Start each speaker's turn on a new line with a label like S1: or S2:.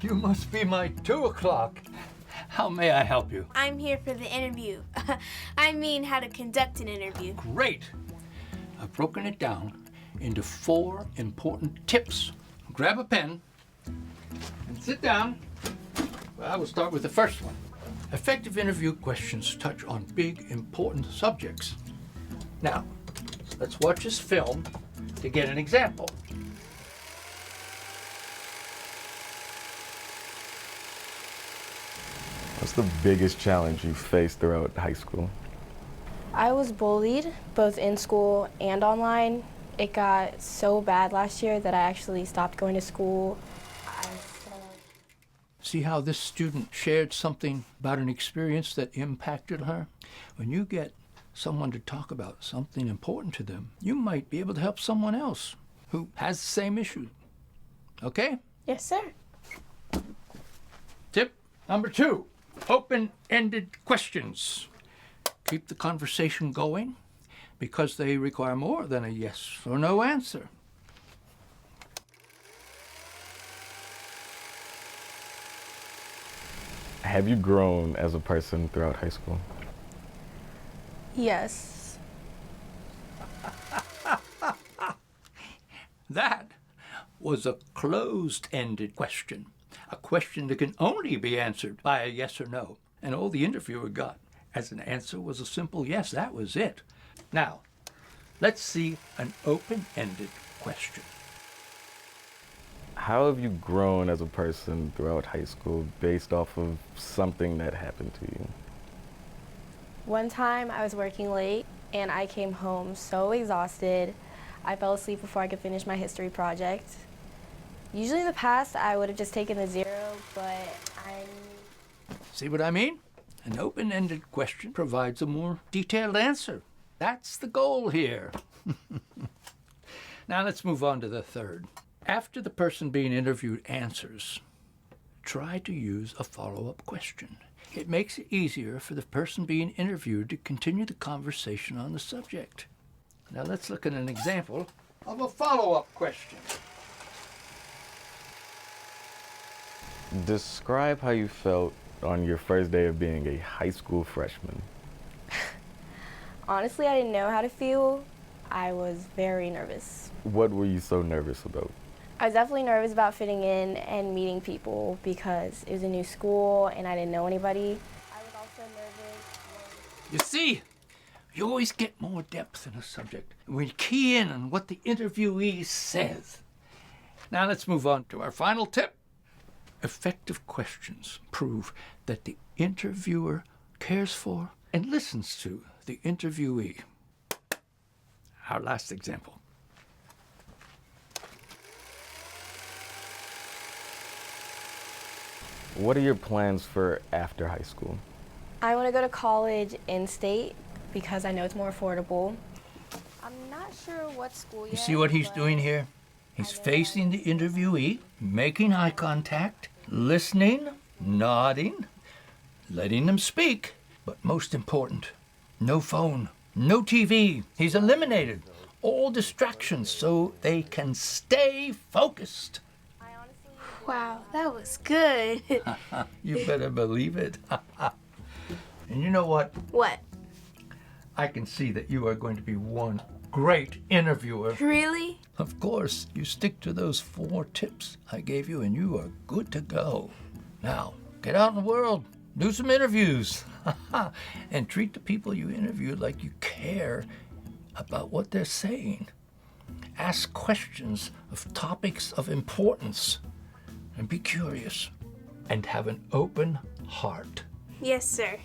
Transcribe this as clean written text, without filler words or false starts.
S1: you must be my 2 o'clock. How may I help you?
S2: I'm here for the interview. I mean, how to conduct an interview.
S1: Great. I've broken it down into 4 important tips. Grab a pen and sit down. Well, I will start with the first one. Effective interview questions touch on big, important subjects. Now, let's watch this film to get an example.
S3: What's the biggest challenge you faced throughout high school?
S4: I was bullied both in school and online. It got so bad last year that I actually stopped going to school.
S1: See how this student shared something about an experience that impacted her? When you get someone to talk about something important to them, you might be able to help someone else who has the same issue. Okay?
S4: Yes, sir.
S1: Tip number 2, open-ended questions. Keep the conversation going because they require more than a yes or no answer.
S3: Have you grown as a person throughout high school?
S4: Yes.
S1: That was a closed-ended question, a question that can only be answered by a yes or no. And all the interviewer got as an answer was a simple yes. That was it. Now, let's see an open-ended question.
S3: How have you grown as a person throughout high school based off of something that happened to you?
S4: One time I was working late and I came home so exhausted. I fell asleep before I could finish my history project. Usually in the past I would have just taken the 0, but
S1: See what I mean? An open-ended question provides a more detailed answer. That's the goal here. Now let's move on to the third. After the person being interviewed answers, try to use a follow-up question. It makes it easier for the person being interviewed to continue the conversation on the subject. Now let's look at an example of a follow-up question.
S3: Describe how you felt on your first day of being a high school freshman.
S4: honestly I didn't know how to feel. I was very nervous.
S3: What were you so nervous about?
S4: I was definitely nervous about fitting in and meeting people because it was a new school and I didn't know anybody. I was also nervous.
S1: You see, you always get more depth in a subject when you key in on what the interviewee says. Now let's move on to our final tip. Effective questions prove that the interviewer cares for and listens to the interviewee. Our last example.
S3: What are your plans for after high school?
S4: I want to go to college in-state because I know it's more affordable. I'm not sure what school yet.
S1: You see what he's doing here? He's facing the interviewee, making eye contact, listening, nodding, letting them speak. But most important, no phone, no TV. He's eliminated all distractions so they can stay focused.
S2: Wow, that was good.
S1: You better believe it. And you know what?
S2: What?
S1: I can see that you are going to be one great interviewer.
S2: Really?
S1: Of course, you stick to those 4 tips I gave you and you are good to go. Now, get out in the world, do some interviews, and treat the people you interview like you care about what they're saying. Ask questions of topics of importance and be curious and have an open heart.
S2: Yes, sir.